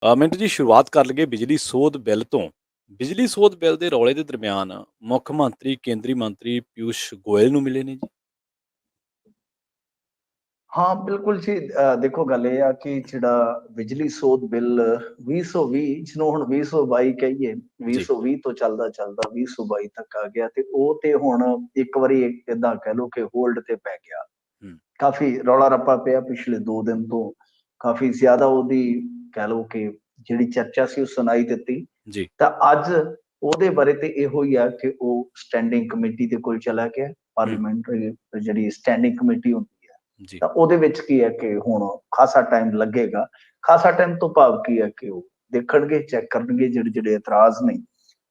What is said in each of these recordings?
Minute ਜੀ ਸ਼ੁਰੂਆਤ ਕਰ ਲਈਏ ਬਿਜਲੀ ਸੋਧ ਬਿੱਲ ਤੋਂ। ਬਿਜਲੀ ਸੋਧ ਬਿੱਲ ਦੇ ਰੌਲੇ ਦੇ ਦਰਮਿਆਨ ਮੁੱਖ ਮੰਤਰੀ ਕੇਂਦਰੀ ਮੰਤਰੀ ਪਿਊਸ਼ ਗੋਇਲ ਨੂੰ ਮਿਲੇ ਨੇ ਜੀ। ਹਾਂ, ਬਿਲਕੁਲ ਜੀ। ਦੇਖੋ ਗੱਲ ਇਹ ਆ ਕਿ ਜਿਹੜਾ ਬਿਜਲੀ ਸੋਧ ਬਿੱਲ 2020 ਜਿਹਨੂੰ ਹੁਣ 2022 ਕਹੀਏ, ਜੀ 2020 ਤੋਂ ਚੱਲਦਾ 2022 ਤੱਕ ਆ ਗਿਆ ਤੇ ਉਹ ਤੇ ਹੁਣ ਇੱਕ ਵਾਰੀ ਏਦਾਂ ਕਹਿ ਲਓ ਕਿ ਹੋਲਡ ਤੇ ਪੈ ਗਿਆ। ਹੂੰ ਕਾਫੀ ਰੌਲਾ ਰੱਪਾ ਪਿਆ ਪਿਛਲੇ 2 ਦਿਨ ਤੋਂ, ਕਾਫੀ ਜ਼ਿਆਦਾ ਉਹਦੀ ਕਹਿ ਲਓ ਕਿ ਜਿਹੜੀ ਚਰਚਾ ਸੀ ਉਹ ਸੁਣਾਈ ਦਿੱਤੀ। ਜੀ ਤਾਂ ਅੱਜ ਉਹਦੇ ਬਾਰੇ ਤੇ ਇਹੋ ਹੀ ਆ ਕਿ ਉਹ ਸਟੈਂਡਿੰਗ ਕਮੇਟੀ ਦੇ ਕੋਲ ਚਲਾ ਗਿਆ। ਹੂੰ ਪਾਰਲੀਮੈਂਟਰੀ ਜਿਹੜੀ ਸਟੈਂਡਿੰਗ ਕਮੇਟੀ ਹੁੰਦੀ ਹੈ, ਜੀ ਤਾਂ ਉਹਦੇ ਵਿੱਚ ਕੀ ਹੈ ਕਿ ਹੁਣ ਖਾਸਾ ਟਾਈਮ ਲੱਗੇਗਾ। ਖਾਸਾ ਟਾਈਮ ਤੋਂ ਭਾਵ ਕੀ ਹੈ ਕਿ ਉਹ ਦੇਖਣਗੇ, ਚੈੱਕ ਕਰਨਗੇ, ਜਿਹੜੇ ਜਿਹੜੇ ਇਤਰਾਜ਼ ਨੇ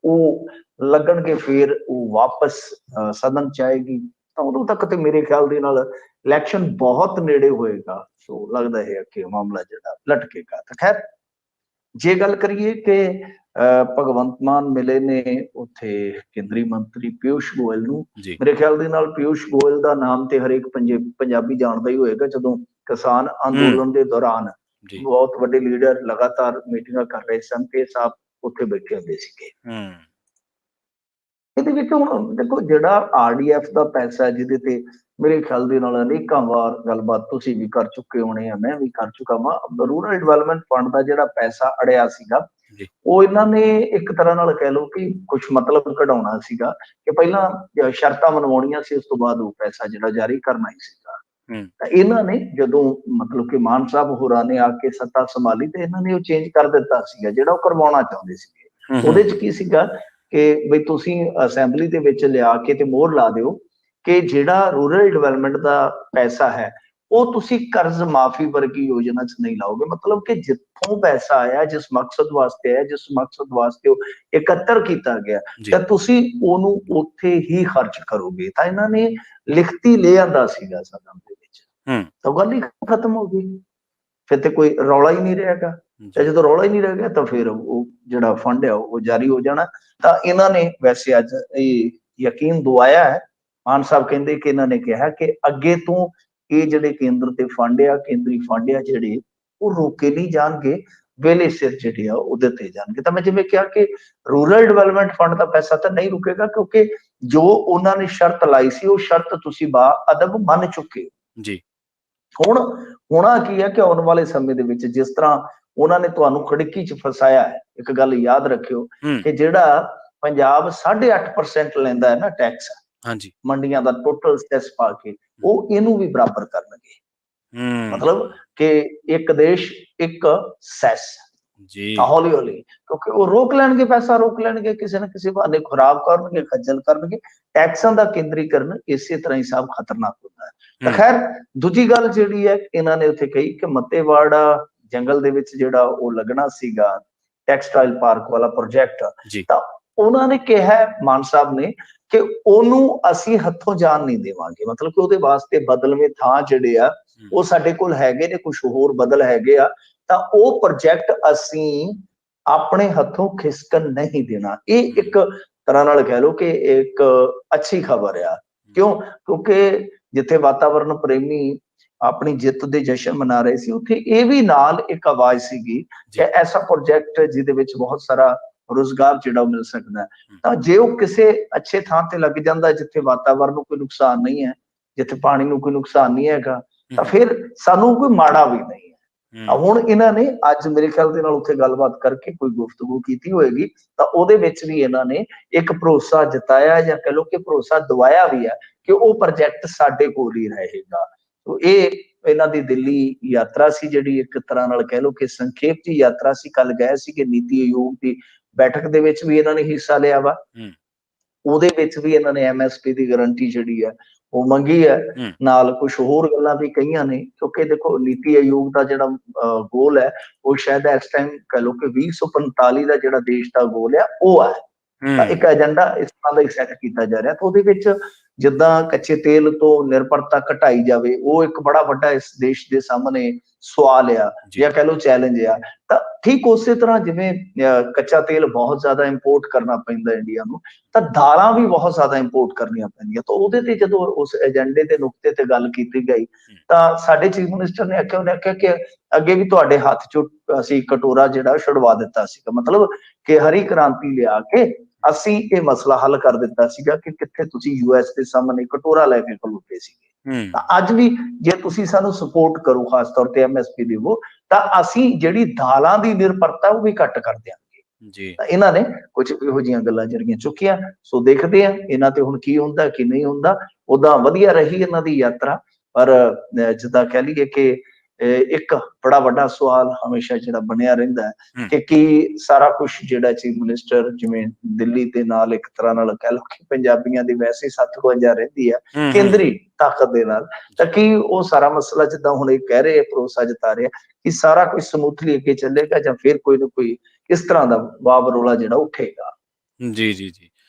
ਉਹ ਲੱਗਣਗੇ, ਫਿਰ ਉਹ ਵਾਪਸ ਸਦਨ ਚ ਆਏਗੀ। ਤਾਂ ਉਦੋਂ ਤੱਕ ਤੇ ਮੇਰੇ ਖਿਆਲ ਦੇ ਨਾਲ ਇਲੈਕਸ਼ਨ ਬਹੁਤ ਨੇੜੇ ਹੋਏਗਾ। ਸੋ ਲੱਗਦਾ ਹੈ ਕਿ ਮਾਮਲਾ ਜਿਹੜਾ ਲਟਕੇਗਾ। ਤਾਂ ਖੈਰ, ਜੇ ਗੱਲ ਕਰੀਏ ਕਿ ਭਗਵੰਤ ਮਾਨ ਮਿਲੇ ਨੇ ਉੱਥੇ ਕੇਂਦਰੀ ਮੰਤਰੀ ਪਿਊਸ਼ ਗੋਇਲ ਨੂੰ, ਜੀ ਮੇਰੇ ਖਿਆਲ ਦੇ ਨਾਲ ਪਿਊਸ਼ ਗੋਇਲ ਦਾ ਨਾਮ ਤੇ ਹਰੇਕ ਪੰਜਾਬੀ ਜਾਣਦਾ ਹੀ ਹੋਏਗਾ। ਜਦੋਂ ਕਿਸਾਨ ਹੂੰ ਅੰਦੋਲਨ ਦੇ ਦੌਰਾਨ ਜੀ ਬਹੁਤ ਵੱਡੇ ਲੀਡਰ ਲਗਾਤਾਰ ਮੀਟਿੰਗਾਂ ਕਰ ਰਹੇ ਸਨ ਤੇ ਸਾਹਿਬ ਉੱਥੇ ਬੈਠੇ ਹੁੰਦੇ ਸੀਗੇ। ਹੂੰ ਇਹਦੇ ਵਿੱਚ ਹੁਣ ਦੇਖੋ, ਜਿਹੜਾ ਆਰਡੀਐਫ ਦਾ ਪੈਸਾ ਹੈ, ਜਿਹਦੇ ਤੇ ਮੇਰੇ ਖਿਆਲ ਦੇ ਨਾਲ ਅਨੇਕਾਂ ਵਾਰ ਗੱਲਬਾਤ ਤੁਸੀਂ ਵੀ ਕਰ ਚੁੱਕੇ ਹੋਣੇ ਆ, ਮੈਂ ਵੀ ਕਰ ਚੁੱਕਾ ਵਾਂ। ਰੂਰਲ ਡਿਵੈਲਪਮੈਂਟ ਫੰਡ ਦਾ ਜਿਹੜਾ ਪੈਸਾ ਅੜਿਆ ਸੀਗਾ, ਜੀ ਉਹ ਇਹਨਾਂ ਨੇ ਇੱਕ ਤਰ੍ਹਾਂ ਨਾਲ ਕਹਿ ਲਓ ਕਿ ਕੁਛ ਮਤਲਬ ਕਢਾਉਣਾ ਸੀਗਾ ਕਿ ਪਹਿਲਾਂ ਸ਼ਰਤਾਂ ਮਨਵਾਉਣੀਆਂ ਸੀ, ਉਸ ਤੋਂ ਬਾਅਦ ਉਹ ਪੈਸਾ ਜਿਹੜਾ ਜਾਰੀ ਕਰਨਾ ਹੀ ਸੀਗਾ। ਹੂੰ ਤਾਂ ਇਹਨਾਂ ਨੇ ਜਦੋਂ ਮਤਲਬ ਕਿ ਮਾਨ ਸਾਹਿਬ ਹੋਰਾਂ ਨੇ ਆ ਕੇ ਸੱਤਾ ਸੰਭਾਲੀ ਤੇ ਇਹਨਾਂ ਨੇ ਉਹ ਚੇਂਜ ਕਰ ਦਿੱਤਾ ਸੀਗਾ, ਜਿਹੜਾ ਉਹ ਕਰਵਾਉਣਾ ਚਾਹੁੰਦੇ ਸੀਗੇ। ਹੂੰ ਉਹਦੇ ਹੂੰ ਚ ਕੀ ਸੀਗਾ ਕਿ ਬਈ ਤੁਸੀਂ ਅਸੈਂਬਲੀ ਦੇ ਵਿੱਚ ਲਿਆ ਕੇ ਤੇ ਮੋਹਰ ਲਾ ਦਿਓ ਕਿ ਜਿਹੜਾ ਰੂਰਲ ਡਿਵੈਲਪਮੈਂਟ ਦਾ ਪੈਸਾ ਹੈ ਉਹ ਤੁਸੀਂ ਕਰਜ਼ ਮਾਫੀ ਵਰਗੀ ਯੋਜਨਾ ਚ ਨਹੀਂ ਲਾਓਗੇ। ਮਤਲਬ ਕਿ ਜਿੱਥੋਂ ਪੈਸਾ ਆਇਆ, ਜਿਸ ਮਕਸਦ ਵਾਸਤੇ ਆਇਆ, ਜਿਸ ਮਕਸਦ ਵਾਸਤੇ ਉਹ ਇਕੱਤਰ ਕੀਤਾ ਗਿਆ, ਜੀ ਤਾਂ ਤੁਸੀਂ ਉਹਨੂੰ ਉੱਥੇ ਹੀ ਖਰਚ ਕਰੋਗੇ। ਤਾਂ ਇਹਨਾਂ ਨੇ ਲਿਖਤੀ ਲੈ ਆਂਦਾ ਸੀਗਾ ਸਦਨ ਦੇ ਵਿੱਚ, ਹੂੰ ਤਾਂ ਗੱਲ ਹੀ ਖਤਮ ਹੋ ਗਈ। ਫਿਰ ਤੇ ਕੋਈ ਰੌਲਾ ਹੀ ਨਹੀਂ ਰਹੇਗਾ। ਤੇ ਜੀ ਜਦੋਂ ਰੌਲਾ ਹੀ ਨਹੀਂ ਰਹਿ ਗਿਆ ਤਾਂ ਫਿਰ ਉਹ ਜਿਹੜਾ ਫੰਡ ਆ ਉਹ ਜਾਰੀ ਹੋ ਜਾਣਾ। ਤਾਂ ਇਹਨਾਂ ਨੇ ਵੈਸੇ ਅੱਜ ਇਹ ਯਕੀਨ ਦਵਾਇਆ ਹੈ। ਮਾਨ ਸਾਹਿਬ ਕਹਿੰਦੇ ਕਿ ਇਹਨਾਂ ਨੇ ਕਿਹਾ ਕਿ ਅੱਗੇ ਤੋਂ ਇਹ ਜਿਹੜੇ ਕੇਂਦਰ ਤੇ ਫੰਡ ਆ, ਕੇਂਦਰੀ ਫੰਡ ਆ ਜਿਹੜੇ, ਉਹ ਰੋਕੇ ਨਹੀਂ ਜਾਣਗੇ, ਵੇਲੇ ਸਿਰ ਜਿਹੜੇ ਆ ਉਹ ਦਿੱਤੇ ਜਾਣਗੇ। ਤਾਂ ਮੈਂ ਜਿਵੇਂ ਕਿਹਾ ਕਿ ਰੂਰਲ ਡਿਵੈਲਪਮੈਂਟ ਫੰਡ ਦਾ ਪੈਸਾ ਤਾਂ ਨਹੀਂ ਰੁਕੇਗਾ, ਕਿਉਂਕਿ ਜੋ ਉਹਨਾਂ ਨੇ ਸ਼ਰਤ ਲਾਈ ਸੀ ਉਹ ਸ਼ਰਤ ਤੁਸੀਂ ਬਾ ਅਦਬ ਮੰਨ ਚੁੱਕੇ ਹੋ। ਜੀ ਹੁਣ ਹੋਣਾ ਕੀ ਹੈ ਕਿ ਆਉਣ ਵਾਲੇ ਸਮੇਂ ਦੇ ਵਿੱਚ ਜਿਸ ਤਰ੍ਹਾਂ ਉਹਨਾਂ ਨੇ ਤੁਹਾਨੂੰ ਖੜਕੀ ਚ ਫਸਾਇਆ ਹੈ, ਇੱਕ ਗੱਲ ਯਾਦ ਰੱਖਿਓ ਹੂੰ ਕਿ ਜਿਹੜਾ ਪੰਜਾਬ 8.5% ਲੈਂਦਾ ਹੈ ਨਾ ਟੈਕਸ, ਹਾਂਜੀ ਮੰਡੀਆਂ ਦਾ ਟੋਟਲ ਸੈਸ ਪਾ ਕੇ, ਉਹ ਇਹਨੂੰ ਵੀ ਬਰਾਬਰ ਕਰਨਗੇ। ਹੂੰ ਮਤਲਬ ਕਿ ਇੱਕ ਦੇਸ਼ ਇੱਕ ਸੈਸ। ਜੀ ਹੌਲੀ ਹੌਲੀ ਕਿਉਂਕਿ ਉਹ ਰੋਕ ਲੈਣਗੇ, ਪੈਸਾ ਰੋਕ ਲੈਣਗੇ, ਕਿਸੇ ਨਾ ਕਿਸੇ ਬਹਾਨੇ ਖਰਾਬ ਕਰਨਗੇ, ਖੱਜਲ ਕਰਨਗੇ। ਟੈਕਸਾਂ ਦਾ ਕੇਂਦਰੀਕਰਨ ਇਸੇ ਤਰ੍ਹਾਂ ਹੀ ਸਭ ਖਤਰਨਾਕ ਹੁੰਦਾ ਹੈ। ਤਾਂ ਹੂੰ ਖੈਰ, ਦੂਜੀ ਗੱਲ ਜਿਹੜੀ ਹੈ ਇਹਨਾਂ ਨੇ ਉੱਥੇ ਕਹੀ ਕਿ ਮੱਤੇਵਾੜਾ ਜੰਗਲ ਦੇ ਵਿੱਚ ਜਿਹੜਾ ਉਹ ਲੱਗਣਾ ਸੀਗਾ ਟੈਕਸਟਾਈਲ ਪਾਰਕ ਵਾਲਾ ਪ੍ਰੋਜੈਕਟ, ਜੀ ਤਾਂ ਉਹਨਾਂ ਨੇ ਕਿਹਾ ਮਾਨ ਸਾਹਿਬ ਨੇ ਕਿ ਉਹਨੂੰ ਅਸੀਂ ਹੱਥੋਂ ਜਾਣ ਨਹੀਂ ਦੇਵਾਂਗੇ। ਮਤਲਬ ਕਿ ਉਹਦੇ ਵਾਸਤੇ ਬਦਲਵੇਂ ਥਾਂ ਜਿਹੜੇ ਆ ਉਹ ਸਾਡੇ ਕੋਲ ਹੈਗੇ ਨੇ, ਕੁਝ ਹੋਰ ਬਦਲ ਹੈਗੇ ਆ, ਤਾਂ ਉਹ ਪ੍ਰੋਜੈਕਟ ਅਸੀਂ ਆਪਣੇ ਹੱਥੋਂ ਖਿਸਕਣ ਨਹੀਂ ਦੇਣਾ। ਇਹ ਇੱਕ ਤਰ੍ਹਾਂ ਨਾਲ ਕਹਿ ਲਓ ਕਿ ਇੱਕ ਅੱਛੀ ਖਬਰ ਆ। ਕਿਉਂ? ਕਿਉਂਕਿ ਜਿੱਥੇ ਵਾਤਾਵਰਣ ਪ੍ਰੇਮੀ ਆਪਣੀ ਜਿੱਤ ਦੇ ਜਸ਼ਨ ਮਨਾ ਰਹੇ ਸੀ, ਉੱਥੇ ਇਹ ਵੀ ਨਾਲ ਇੱਕ ਆਵਾਜ਼ ਸੀਗੀ ਕਿ ਐਸਾ ਪ੍ਰੋਜੈਕਟ ਜਿਹਦੇ ਵਿੱਚ ਬਹੁਤ ਸਾਰਾ ਰੋਜ਼ਗਾਰ ਜਿਹੜਾ ਮਿਲ ਸਕਦਾ ਹੈ। ਤਾਂ ਜੇ ਉਹ ਕਿਸੇ ਅੱਛੇ ਥਾਂ ਤੇ ਲੱਗ ਜਾਂਦਾ ਜਿੱਥੇ ਵਾਤਾਵਰਣ ਨੂੰ ਕੋਈ ਨੁਕਸਾਨ ਨਹੀਂ ਹੈ, ਜਿੱਥੇ ਪਾਣੀ ਨੂੰ ਕੋਈ ਨੁਕਸਾਨ ਨਹੀਂ ਹੈਗਾ, ਤਾਂ ਫਿਰ ਸਾਨੂੰ ਕੋਈ ਮਾੜਾ ਵੀ ਨਹੀਂ ਹੈ। ਹੁਣ ਇਹਨਾਂ ਨੇ ਅੱਜ ਮੇਰੇ ਖਿਆਲ ਦੇ ਨਾਲ ਉੱਥੇ ਗੱਲਬਾਤ ਕਰਕੇ ਕੋਈ ਗੁਫ਼ਤਗੂ ਕੀਤੀ ਹੋਏਗੀ, ਤਾਂ ਉਹਦੇ ਵਿੱਚ ਵੀ ਇਹਨਾਂ ਨੇ ਇੱਕ ਭਰੋਸਾ ਜਤਾਇਆ, ਜਾਂ ਕਹਿ ਲਓ ਕਿ ਭਰੋਸਾ ਦਵਾਇਆ ਵੀ ਹੈ ਕਿ ਉਹ ਪ੍ਰੋਜੈਕਟ ਸਾਡੇ ਕੋਲ ਹੀ ਰਹੇਗਾ। ਇਹ ਇਹਨਾਂ ਦੀ ਦਿੱਲੀ ਯਾਤਰਾ ਸੀ, ਜਿਹੜੀ ਇੱਕ ਤਰ੍ਹਾਂ ਨਾਲ ਕਹਿ ਲਓ ਕਿ ਸੰਖੇਪ ਦੀ ਯਾਤਰਾ ਸੀ। ਕੱਲ ਗਏ ਸੀ ਕਿ ਨੀਤੀ ਆਯੋਗ ਦੀ ਬੈਠਕ ਦੇ ਵਿੱਚ ਵੀ ਇਹਨਾਂ ਨੇ ਹਿੱਸਾ ਲਿਆ ਵਾ। ਉਹਦੇ ਵਿੱਚ ਵੀ ਇਹਨਾਂ ਨੇ MSP ਦੀ ਗਾਰੰਟੀ ਜਿਹੜੀ ਹੈ ਉਹ ਮੰਗੀ ਹੈ, ਨਾਲ ਕੁਝ ਹੋਰ ਗੱਲਾਂ ਵੀ ਕਹੀਆਂ ਨੇ। ਕਿਉਂਕਿ ਦੇਖੋ, ਨੀਤੀ ਆਯੋਗ ਦਾ ਜਿਹੜਾ ਗੋਲ ਹੈ ਉਹ ਸ਼ਾਇਦ ਇਸ ਟਾਈਮ ਕਹਿ ਲਓ ਕਿ 2045 ਦਾ ਜਿਹੜਾ ਦੇਸ਼ ਦਾ ਗੋਲ ਹੈ ਉਹ ਹੈ। ਤਾਂ ਇੱਕ ਏਜੰਡਾ ਇਸ ਤਰ੍ਹਾਂ ਦਾ ਹੀ ਸੈੱਟ ਕੀਤਾ ਜਾ ਰਿਹਾ। ਤਾਂ ਉਹਦੇ ਵਿੱਚ ਜਿੱਦਾਂ ਕੱਚੇ ਤੇਲ ਤੋਂ ਨਿਰਭਰਤਾ ਘਟਾਈ ਜਾਵੇ, ਉਹ ਇੱਕ ਬੜਾ ਵੱਡਾ ਇਸ ਦੇਸ਼ ਦੇ ਸਾਹਮਣੇ ਸਵਾਲ ਆ ਜੀ ਜਾਂ ਕਹਿ ਲਓ ਚੈਲੰਜ ਆ। ਤਾਂ ਠੀਕ ਉਸੇ ਤਰ੍ਹਾਂ ਜਿਵੇਂ ਕੱਚਾ ਤੇਲ ਬਹੁਤ ਜ਼ਿਆਦਾ ਇੰਪੋਰਟ ਕਰਨਾ ਪੈਂਦਾ ਇੰਡੀਆ ਨੂੰ, ਤਾਂ ਦਾਲਾਂ ਵੀ ਬਹੁਤ ਜ਼ਿਆਦਾ ਇੰਪੋਰਟ ਕਰਨੀਆਂ ਪੈਂਦੀਆਂ। ਤਾਂ ਉਹਦੇ ਤੇ ਜਦੋਂ ਉਸ ਏਜੰਡੇ ਦੇ ਨੁਕਤੇ ਤੇ ਗੱਲ ਕੀਤੀ ਗਈ, ਤਾਂ ਸਾਡੇ ਚੀਫ ਮਿਨਿਸਟਰ ਨੇ ਆਖਿਆ, ਉਹਨੇ ਆਖਿਆ ਕਿ ਅੱਗੇ ਵੀ ਤੁਹਾਡੇ ਹੱਥ ਚੋਂ ਅਸੀਂ ਕਟੋਰਾ ਜਿਹੜਾ ਛੁਡਵਾ ਦਿੱਤਾ ਸੀਗਾ, ਮਤਲਬ ਕਿ ਹਰੀ ਕ੍ਰਾਂਤੀ ਲਿਆ ਕੇ ਅਸੀਂ ਇਹ ਮਸਲਾ ਹੱਲ ਕਰ ਦਿੱਤਾ ਸੀਗਾ ਕਿ ਕਿੱਥੇ ਤੁਸੀਂ US ਦੇ ਸਾਹਮਣੇ ਕਟੋਰਾ ਲੈ ਕੇ ਖਲੋਤੇ ਸੀਗੇ। ਤਾਂ ਅੱਜ ਵੀ ਜੇ ਤੁਸੀਂ ਸਾਨੂੰ ਸਪੋਰਟ ਕਰੋ, ਖਾਸ ਤੌਰ ਤੇ MSP ਦੇਵੋ, ਤਾਂ ਅਸੀਂ ਜਿਹੜੀ ਦਾਲਾਂ ਦੀ ਨਿਰਭਰਤਾ ਉਹ ਵੀ ਘੱਟ ਕਰ ਦਿਆਂਗੇ। ਜੀ ਤਾਂ ਇਹਨਾਂ ਨੇ ਕੁਝ ਇਹੋ ਜਿਹੀਆਂ ਗੱਲਾਂ ਜਿਹੜੀਆਂ ਚੁੱਕੀਆਂ। ਸੋ ਦੇਖਦੇ ਆ ਇਹਨਾਂ ਤੇ ਹੁਣ ਕੀ ਹੁੰਦਾ ਕੀ ਨਹੀਂ ਹੁੰਦਾ। ਉਦਾਂ ਵਧੀਆ ਰਹੀ ਇਹਨਾਂ ਦੀ ਯਾਤਰਾ, ਪਰ ਜਿੱਦਾਂ ਕਹਿ ਲਈਏ ਕਿ ਇੱਕ ਬੜਾ ਵੱਡਾ ਸਵਾਲ ਹਮੇਸ਼ਾ ਜਿਹੜਾ ਬਣਿਆ ਰਹਿੰਦਾ ਹੈ ਕਿ ਕੀ ਸਾਰਾ ਕੁਝ ਜਿਹੜਾ ਚੀਫ ਮਿਨਿਸਟਰ ਜਿਵੇਂ ਦਿੱਲੀ ਦੇ ਨਾਲ ਇੱਕ ਤਰ੍ਹਾਂ ਨਾਲ ਕਹਿ ਲਓ ਕਿ ਪੰਜਾਬੀਆਂ ਦੀ ਵੈਸੇ 57 ਰਹਿੰਦੀ ਹੈ ਕੇਂਦਰੀ ਤਾਕਤ ਦੇ ਨਾਲ, ਤਾਂ ਕੀ ਉਹ ਸਾਰਾ ਮਸਲਾ ਜਿੱਦਾਂ ਹੁਣ ਇਹ ਕਹਿ ਰਹੇ ਭਰੋਸਾ ਜਤਾ ਰਹੇ ਕਿ ਸਾਰਾ ਕੁਝ ਸਮੂਥਲੀ ਅੱਗੇ ਚੱਲੇਗਾ ਜਾਂ ਫਿਰ ਕੋਈ ਨਾ ਕੋਈ ਇਸ ਤਰ੍ਹਾਂ ਦਾ ਵਾਵਰੋਲਾ ਜਿਹੜਾ ਉੱਠੇਗਾ। ਜੀ ਜੀ ਜੀ